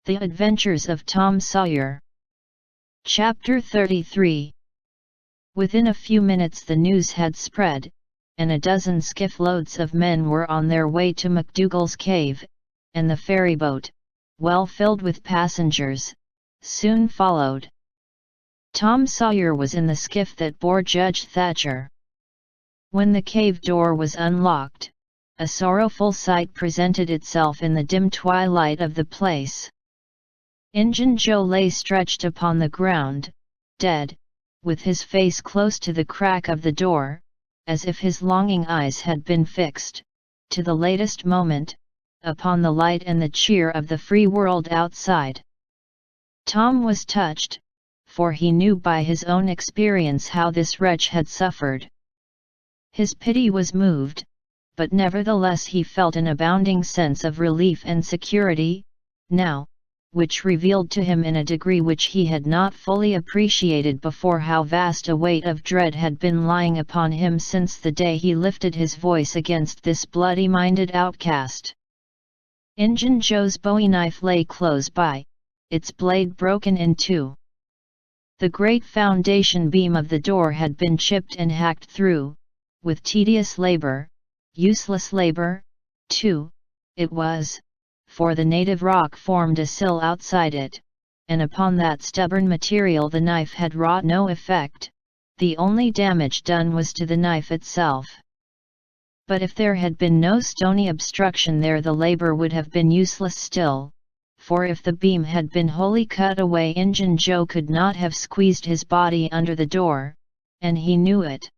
The Adventures of Tom Sawyer. Chapter 33. Within a few minutes the news had spread, and a dozen skiff-loads of men were on their way to McDougal's cave, and the ferryboat, well filled with passengers, soon followed. Tom Sawyer was in the skiff that bore Judge Thatcher. When the cave door was unlocked, a sorrowful sight presented itself in the dim twilight of the place. Injun Joe lay stretched upon the ground, dead, with his face close to the crack of the door, as if his longing eyes had been fixed, to the latest moment, upon the light and the cheer of the free world outside. Tom was touched, for he knew by his own experience how this wretch had suffered. His pity was moved, but nevertheless he felt an abounding sense of relief and security, now, which revealed to him in a degree which he had not fully appreciated before how vast a weight of dread had been lying upon him since the day he lifted his voice against this bloody-minded outcast. Injun Joe's bowie knife lay close by, its blade broken in two. The great foundation beam of the door had been chipped and hacked through, with tedious labor, useless labor, too, it was, for the native rock formed a sill outside it, and upon that stubborn material the knife had wrought no effect. The only damage done was to the knife itself. But if there had been no stony obstruction there the labor would have been useless still, for if the beam had been wholly cut away Injun Joe could not have squeezed his body under the door, and he knew it.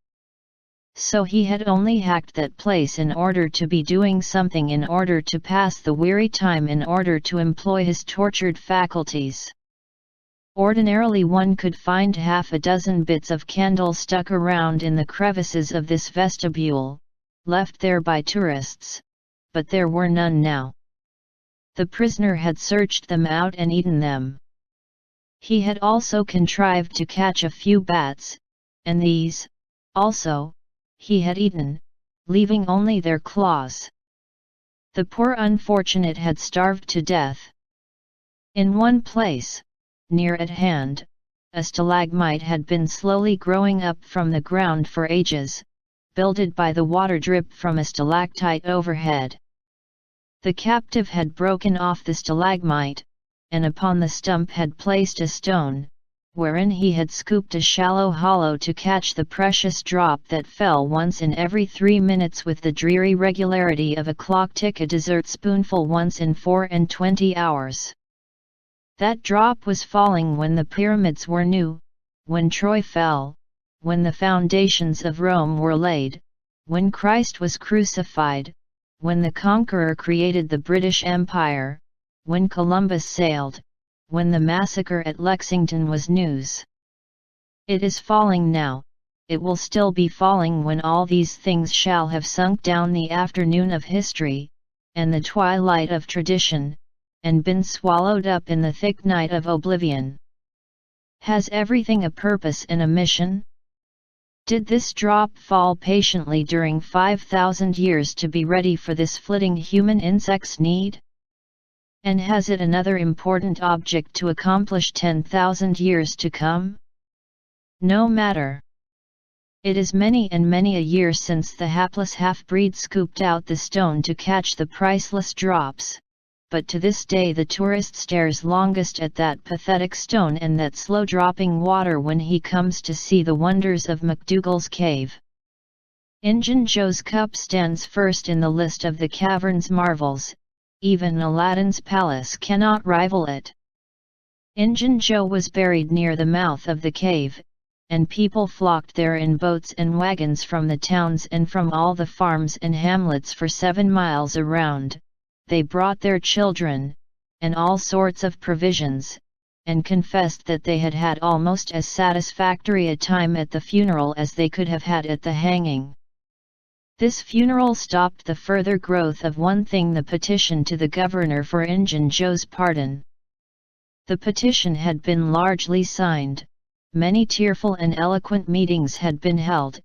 So he had only hacked that place in order to be doing something, in order to pass the weary time, in order to employ his tortured faculties. Ordinarily one could find half a dozen bits of candle stuck around in the crevices of this vestibule, left there by tourists, but there were none now. The prisoner had searched them out and eaten them. He had also contrived to catch a few bats, and these, also, he had eaten, leaving only their claws. The poor unfortunate had starved to death. In one place, near at hand, a stalagmite had been slowly growing up from the ground for ages, builded by the water drip from a stalactite overhead. The captive had broken off the stalagmite, and upon the stump had placed a stone, wherein he had scooped a shallow hollow to catch the precious drop that fell once in every 3 minutes with the dreary regularity of a clock tick, a dessert spoonful once in 24 hours. That drop was falling when the pyramids were new, when Troy fell, when the foundations of Rome were laid, when Christ was crucified, when the Conqueror created the British Empire, when Columbus sailed, when the massacre at Lexington was news. It is falling now, it will still be falling when all these things shall have sunk down the afternoon of history, and the twilight of tradition, and been swallowed up in the thick night of oblivion. Has everything a purpose and a mission? Did this drop fall patiently during 5,000 years to be ready for this flitting human insect's need? And has it another important object to accomplish 10,000 years to come? No matter. It is many and many a year since the hapless half-breed scooped out the stone to catch the priceless drops, but to this day the tourist stares longest at that pathetic stone and that slow-dropping water when he comes to see the wonders of McDougal's cave. Injun Joe's cup stands first in the list of the cavern's marvels. Even Aladdin's palace cannot rival it. Injun Joe was buried near the mouth of the cave, and people flocked there in boats and wagons from the towns and from all the farms and hamlets for 7 miles around. They brought their children, and all sorts of provisions, and confessed that they had had almost as satisfactory a time at the funeral as they could have had at the hanging. This funeral stopped the further growth of one thing: the petition to the governor for Injun Joe's pardon. The petition had been largely signed, many tearful and eloquent meetings had been held,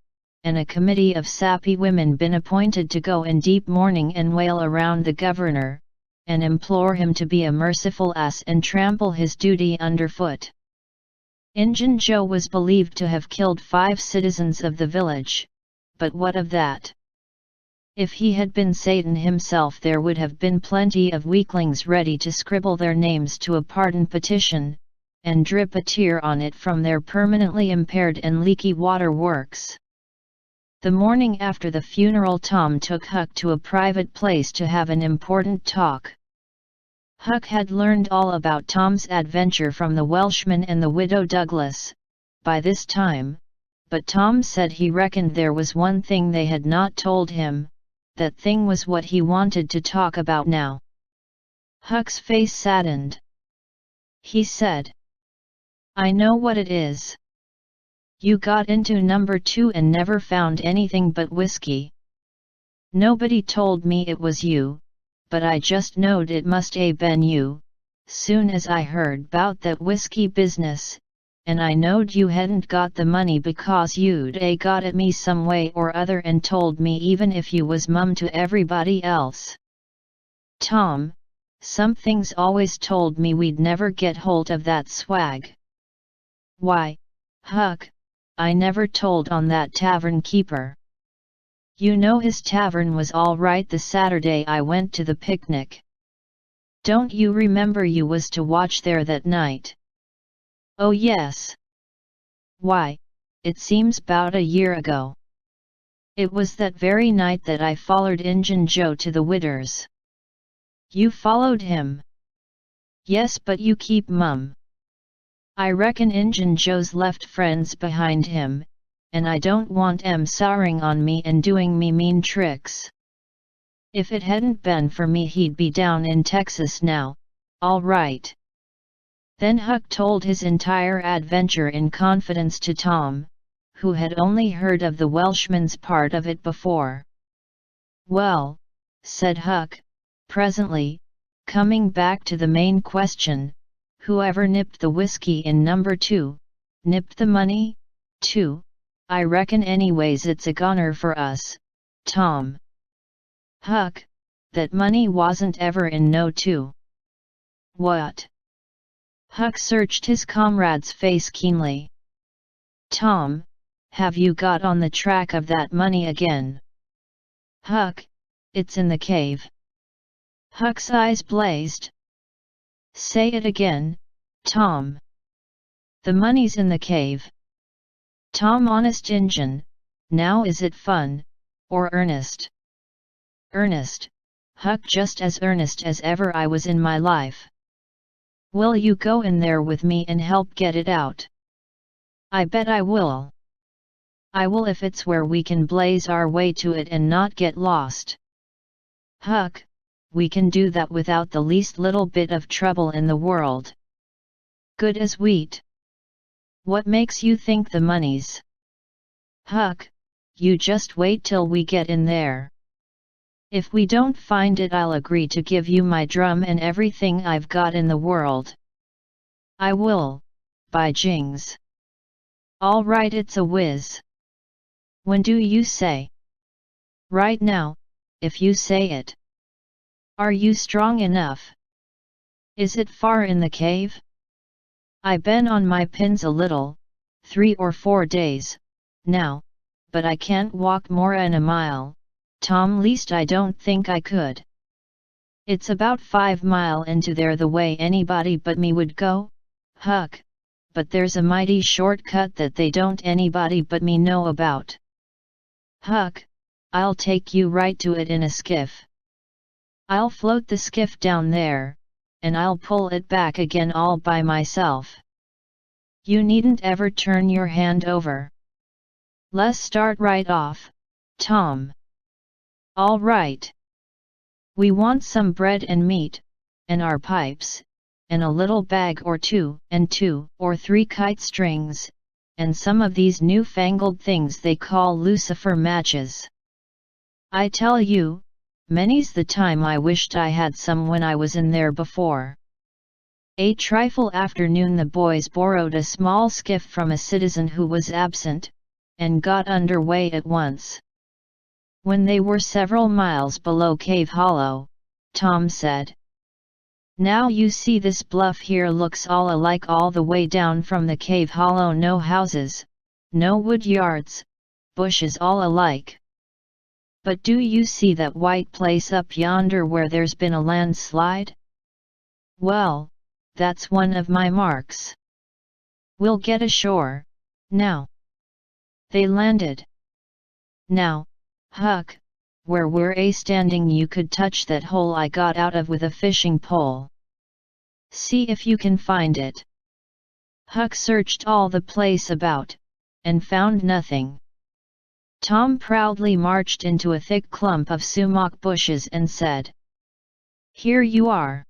and a committee of sappy women been appointed to go in deep mourning and wail around the governor, and implore him to be a merciful ass and trample his duty underfoot. Injun Joe was believed to have killed 5 citizens of the village, but what of that? If he had been Satan himself, there would have been plenty of weaklings ready to scribble their names to a pardon petition, and drip a tear on it from their permanently impaired and leaky waterworks. The morning after the funeral, Tom took Huck to a private place to have an important talk. Huck had learned all about Tom's adventure from the Welshman and the widow Douglas, by this time, but Tom said he reckoned there was one thing they had not told him. That thing was what he wanted to talk about now. Huck's face saddened. He said, "I know what it is. You got into number 2 and never found anything but whiskey. Nobody told me it was you, but I just knowed it must a been you, soon as I heard 'bout that whiskey business, and I knowed you hadn't got the money because you'd a got at me some way or other and told me even if you was mum to everybody else. Tom, something's always told me we'd never get hold of that swag." "Why, Huck, I never told on that tavern keeper. You know his tavern was all right the Saturday I went to the picnic. Don't you remember you was to watch there that night?" "Oh yes. Why, it seems 'bout a year ago. It was that very night that I follered Injun Joe to the Widder's." "You followed him?" "Yes, but you keep mum. I reckon Injun Joe's left friends behind him, and I don't want 'em souring on me and doing me mean tricks. If it hadn't been for me he'd be down in Texas now, all right." Then Huck told his entire adventure in confidence to Tom, who had only heard of the Welshman's part of it before. "Well," said Huck, presently, coming back to the main question, "whoever nipped the whiskey in number 2, nipped the money, too? I reckon anyways it's a goner for us, Tom." "Huck, that money wasn't ever in no 2. "What?" Huck searched his comrade's face keenly. "Tom, have you got on the track of that money again?" "Huck, it's in the cave." Huck's eyes blazed. "Say it again, Tom." "The money's in the cave." "Tom, honest Injun, now is it fun, or earnest?" "Earnest, Huck, just as earnest as ever I was in my life." "Will you go in there with me and help get it out?" "I bet I will." "I will if it's where we can blaze our way to it and not get lost." "Huck, we can do that without the least little bit of trouble in the world." "Good as wheat." "What makes you think the money's?" "Huck, you just wait till we get in there. If we don't find it, I'll agree to give you my drum and everything I've got in the world." "I will, by jings." "All right, it's a whiz." "When do you say?" "Right now, if you say it." "Are you strong enough?" "Is it far in the cave?" "I been on my pins a little, 3 or 4 days, now, but I can't walk more'n a mile, Tom, least I don't think I could." "It's about 5 mile into there the way anybody but me would go, Huck, but there's a mighty short cut that they don't anybody but me know about." "Huck, I'll take you right to it in a skiff. I'll float the skiff down there, and I'll pull it back again all by myself. You needn't ever turn your hand over. Let's start right off, Tom." "All right. We want some bread and meat, and our pipes, and a little bag or 2 and 2 or 3 kite strings, and some of these new-fangled things they call lucifer matches. I tell you, many's the time I wished I had some when I was in there before." A trifle after noon the boys borrowed a small skiff from a citizen who was absent, and got under way at once. When they were several miles below Cave Hollow, Tom said, Now you see this bluff here looks all alike all the way down from the cave hollow, no houses, no wood yards, bushes all alike. But do you see that white place up yonder where there's been a landslide? Well, that's one of my marks. We'll get ashore, now. They landed. Now, Huck, where we're standing you could touch that hole I got out of with a fishing pole. See if you can find it. Huck searched all the place about, and found nothing. Tom proudly marched into a thick clump of sumac bushes and said, "Here you are.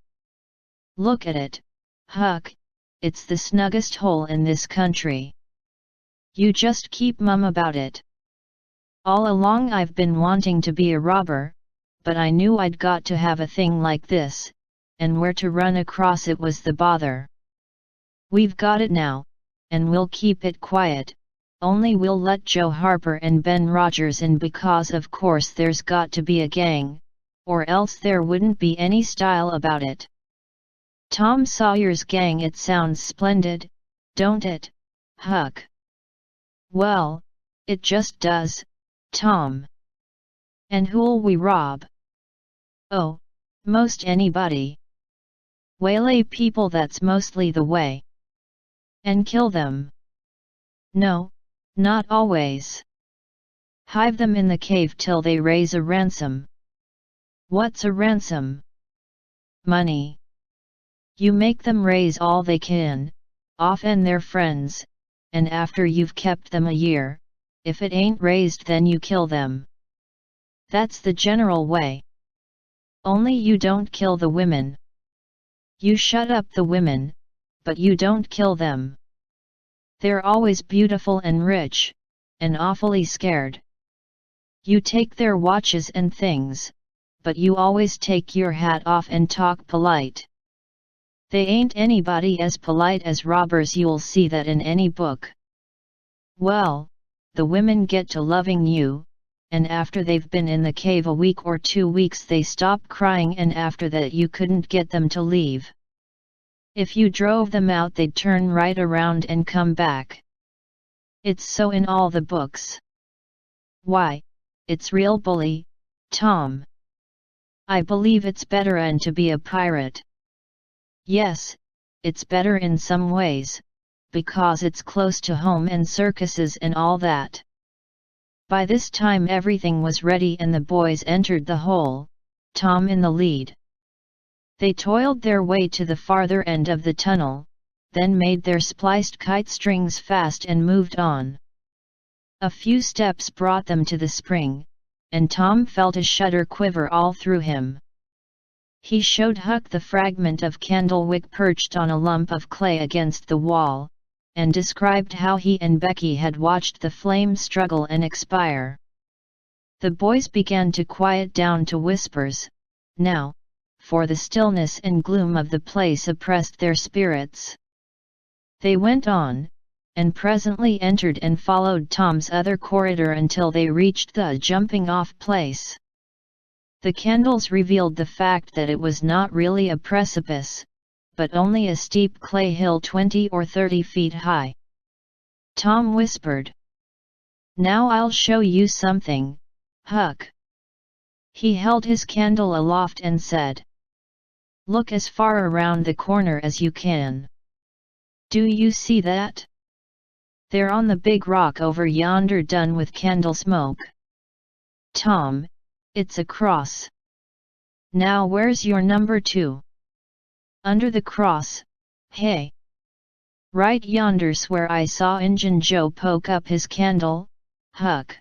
Look at it, Huck, it's the snuggest hole in this country. You just keep mum about it. All along I've been wanting to be a robber, but I knew I'd got to have a thing like this, and where to run across it was the bother. We've got it now, and we'll keep it quiet, only we'll let Joe Harper and Ben Rogers in because of course there's got to be a gang, or else there wouldn't be any style about it." Tom Sawyer's gang, it sounds splendid, don't it, Huck? Well, it just does, Tom. And who'll we rob? Oh, most anybody. Waylay people, that's mostly the way. And kill them? No, not always. Hive them in the cave till they raise a ransom. What's a ransom? Money. You make them raise all they can, often their friends, and after you've kept them a year, if it ain't raised then you kill them. That's the general way. Only you don't kill the women. You shut up the women, but you don't kill them. They're always beautiful and rich, and awfully scared. You take their watches and things, but you always take your hat off and talk polite. They ain't anybody as polite as robbers, you'll see that in any book. Well, the women get to loving you, and after they've been in the cave a week or 2 weeks they stop crying, and after that you couldn't get them to leave. If you drove them out they'd turn right around and come back. It's so in all the books. Why, it's real bully, Tom. I believe it's better and to be a pirate. Yes, it's better in some ways, because it's close to home and circuses and all that. By this time everything was ready and the boys entered the hole, Tom in the lead. They toiled their way to the farther end of the tunnel, then made their spliced kite strings fast and moved on. A few steps brought them to the spring, and Tom felt a shudder quiver all through him. He showed Huck the fragment of candle wick perched on a lump of clay against the wall, and described how he and Becky had watched the flame struggle and expire. The boys began to quiet down to whispers, now, for the stillness and gloom of the place oppressed their spirits. They went on, and presently entered and followed Tom's other corridor until they reached the jumping-off place. The candles revealed the fact that it was not really a precipice, but only a steep clay hill 20 or 30 feet high. Tom whispered, "Now I'll show you something, Huck." He held his candle aloft and said, "Look as far around the corner as you can. Do you see that? There on the big rock over yonder done with candle smoke. Tom, it's a cross. Now where's your number 2? Under the cross, hey. Right yonder's where I saw Injun Joe poke up his candle, Huck."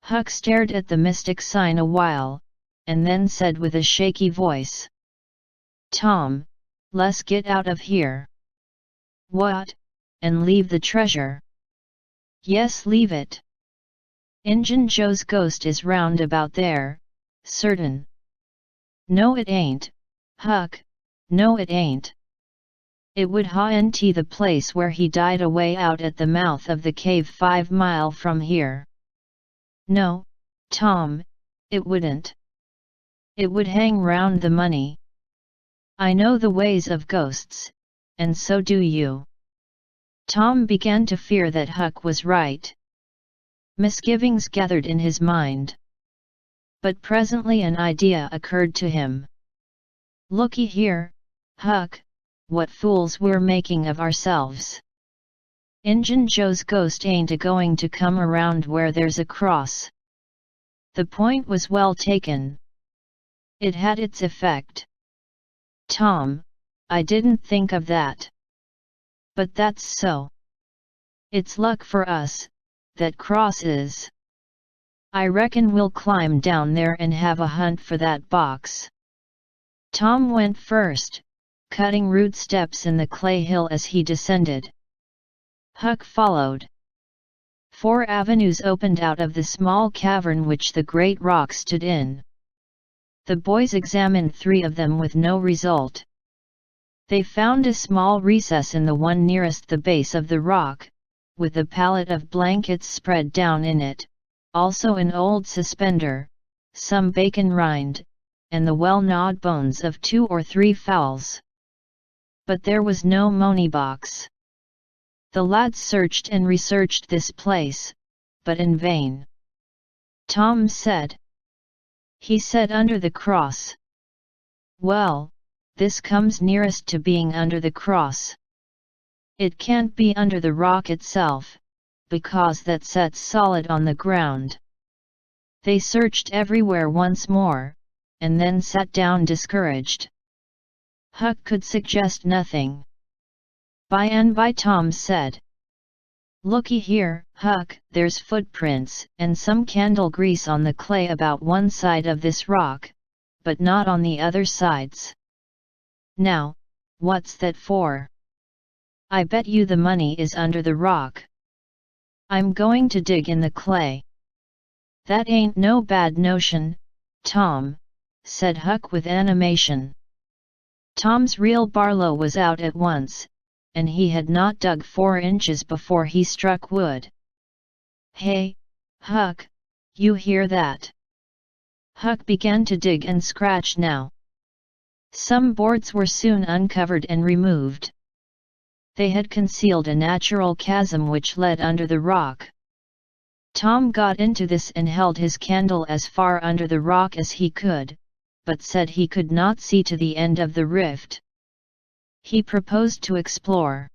Huck stared at the mystic sign a while, and then said with a shaky voice, "Tom, let's get out of here." "What, and leave the treasure?" "Yes, leave it. Injun Joe's ghost is round about there, certain." "No it ain't, Huck, no it ain't. It would haunt the place where he died away out at the mouth of the cave 5 mile from here." "No, Tom, it wouldn't. It would hang round the money." I know the ways of ghosts, and so do you. Tom began to fear that Huck was right. Misgivings gathered in his mind. But presently an idea occurred to him. Looky here, Huck, what fools we're making of ourselves. Injun Joe's ghost ain't a-going to come around where there's a cross. The point was well taken. It had its effect. Tom, I didn't think of that. But that's so. It's luck for us, that cross is. I reckon we'll climb down there and have a hunt for that box. Tom went first, cutting rude steps in the clay hill as he descended. Huck followed. 4 avenues opened out of the small cavern which the great rock stood in. The boys examined 3 of them with no result. They found a small recess in the one nearest the base of the rock, with a pallet of blankets spread down in it, also an old suspender, some bacon rind, and the well-gnawed bones of 2 or 3 fowls. But there was no money box. The lads searched and researched this place, but in vain. Tom said. He said under the cross. Well, this comes nearest to being under the cross. It can't be under the rock itself, because that sets solid on the ground. They searched everywhere once more, and then sat down discouraged. Huck could suggest nothing. By and by Tom said. Looky here, Huck, there's footprints and some candle grease on the clay about one side of this rock, but not on the other sides. Now, what's that for? I bet you the money is under the rock. I'm going to dig in the clay. That ain't no bad notion, Tom, said Huck with animation. Tom's reel Barlow was out at once, and he had not dug 4 inches before he struck wood. Hey, Huck, you hear that? Huck began to dig and scratch now. Some boards were soon uncovered and removed. They had concealed a natural chasm which led under the rock. Tom got into this and held his candle as far under the rock as he could, but said he could not see to the end of the rift. He proposed to explore.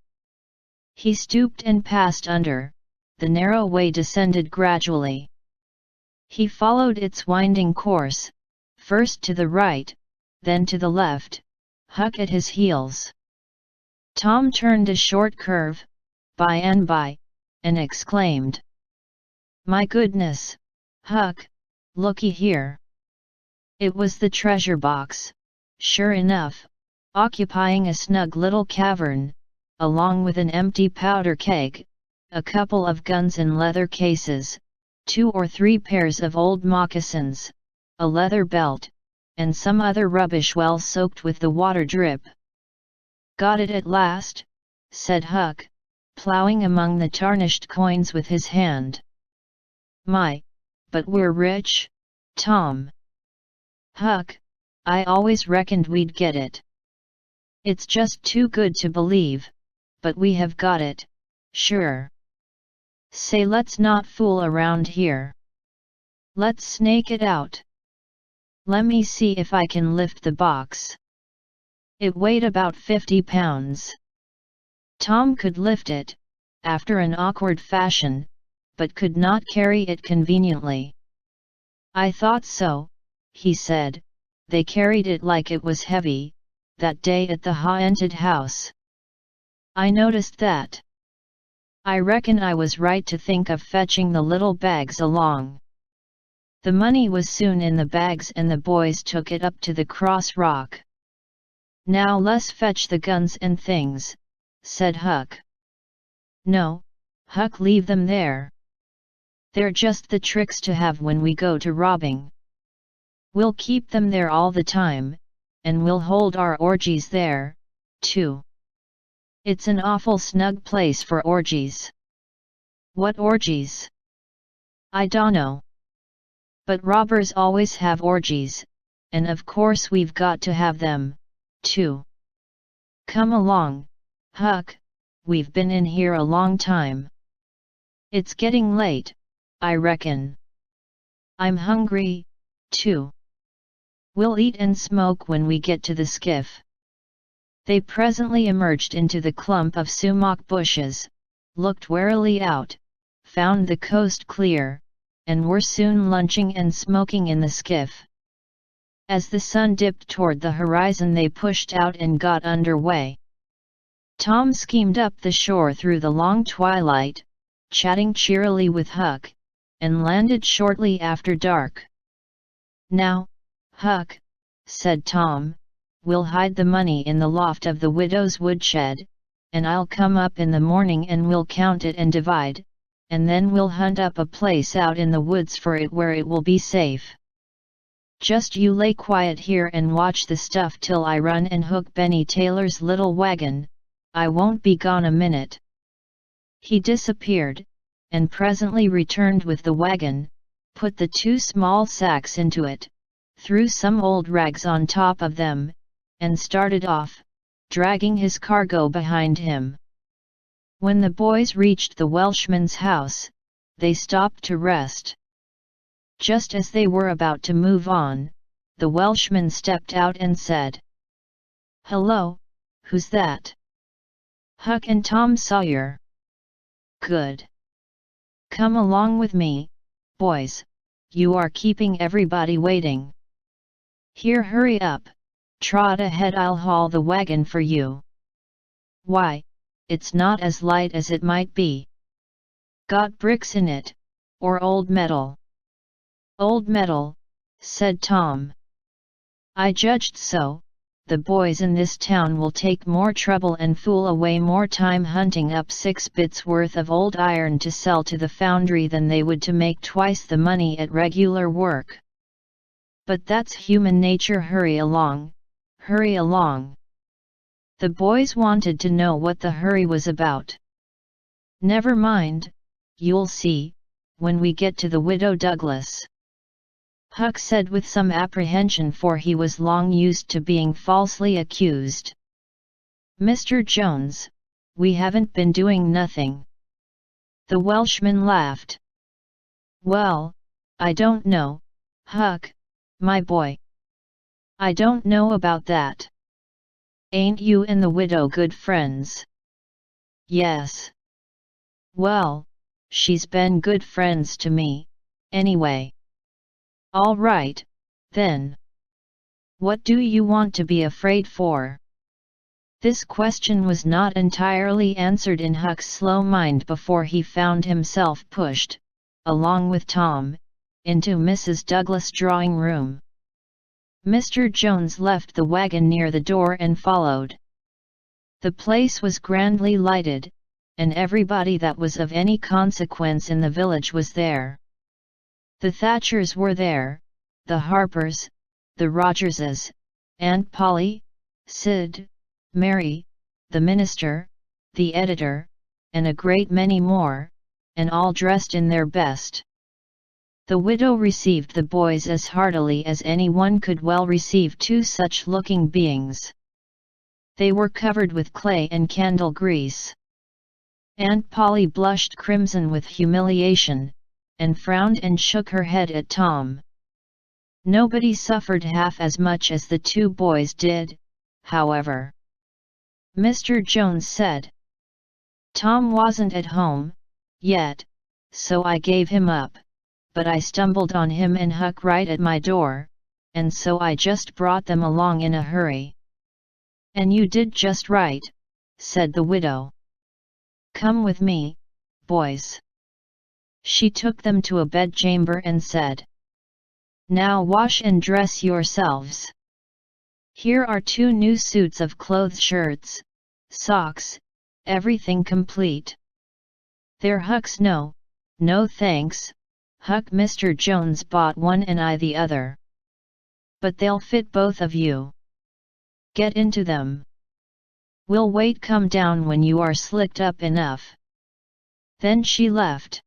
He stooped and passed under. The narrow way descended gradually. He followed its winding course, first to the right, then to the left, Huck at his heels. Tom turned a short curve, by and by, and exclaimed. My goodness, Huck, looky here. It was the treasure box, sure enough, occupying a snug little cavern, along with an empty powder keg, a couple of guns in leather cases, 2 or 3 pairs of old moccasins, a leather belt, and some other rubbish well soaked with the water drip. Got it at last, said Huck, plowing among the tarnished coins with his hand. My, but we're rich, Tom. Huck, I always reckoned we'd get it. It's just too good to believe, but we have got it, sure. Say, let's not fool around here. Let's snake it out. Let me see if I can lift the box. It weighed about 50 pounds. Tom could lift it, after an awkward fashion, but could not carry it conveniently. I thought so, he said. They carried it like it was heavy, that day at the haunted house. I noticed that. I reckon I was right to think of fetching the little bags along. The money was soon in the bags and the boys took it up to the cross rock. Now let's fetch the guns and things, said Huck. No, Huck, leave them there. They're just the tricks to have when we go to robbing. We'll keep them there all the time, and we'll hold our orgies there, too. It's an awful snug place for orgies. What orgies? I dunno. But robbers always have orgies, and of course we've got to have them, 2. Come along, Huck, we've been in here a long time. It's getting late, I reckon. I'm hungry, too. We'll eat and smoke when we get to the skiff. They presently emerged into the clump of sumac bushes, looked warily out, found the coast clear, and were soon lunching and smoking in the skiff. As the sun dipped toward the horizon, they pushed out and got under way. Tom schemed up the shore through the long twilight, chatting cheerily with Huck, and landed shortly after dark. Now, Huck, said Tom, we'll hide the money in the loft of the widow's woodshed, and I'll come up in the morning and we'll count it and divide, and then we'll hunt up a place out in the woods for it where it will be safe. Just you lay quiet here and watch the stuff till I run and hook Benny Taylor's little wagon. I won't be gone a minute. He disappeared, and presently returned with the wagon, put the 2 small sacks into it, threw some old rags on top of them, and started off, dragging his cargo behind him. When the boys reached the Welshman's house, they stopped to rest. Just as they were about to move on, the Welshman stepped out and said, "Hello, who's that?" "Huck and Tom Sawyer." "Good. Come along with me, boys, you are keeping everybody waiting. Here, hurry up, trot ahead, I'll haul the wagon for you." "Why, it's not as light as it might be." "Got bricks in it, or old metal?" "Old metal," said Tom. "I judged so. The boys in this town will take more trouble and fool away more time hunting up 6 bits worth of old iron to sell to the foundry than they would to make twice the money at regular work. But that's human nature. Hurry along, hurry along." The boys wanted to know what the hurry was about. "Never mind, you'll see, when we get to the Widow Douglas," Huck said with some apprehension, for he was long used to being falsely accused. "Mr. Jones, we haven't been doing nothing." The Welshman laughed. "Well, I don't know, Huck, my boy. I don't know about that. Ain't you and the widow good friends?" "Yes." "Well, she's been good friends to me, anyway." "All right, then. What do you want to be afraid for?" This question was not entirely answered in Huck's slow mind before he found himself pushed, along with Tom, into Mrs. Douglas' drawing room. Mr. Jones left the wagon near the door and followed. The place was grandly lighted, and everybody that was of any consequence in the village was there. The Thatchers were there, the Harpers, the Rogerses, Aunt Polly, Sid, Mary, the minister, the editor, and a great many more, and all dressed in their best. The widow received the boys as heartily as anyone could well receive 2 such-looking beings. They were covered with clay and candle grease. Aunt Polly blushed crimson with humiliation, and frowned and shook her head at Tom. Nobody suffered half as much as the 2 boys did, however. Mr. Jones said, "Tom wasn't at home, yet, so I gave him up, but I stumbled on him and Huck right at my door, and so I just brought them along in a hurry." "And you did just right," said the widow. "Come with me, boys." She took them to a bedchamber and said, "Now wash and dress yourselves. Here are 2 new suits of clothes, shirts, socks, everything complete." "They're Huck's." "No, no thanks, Huck. Mr. Jones bought one and I the other." "But they'll fit both of you. Get into them. We'll wait. Come down when you are slicked up enough." Then she left.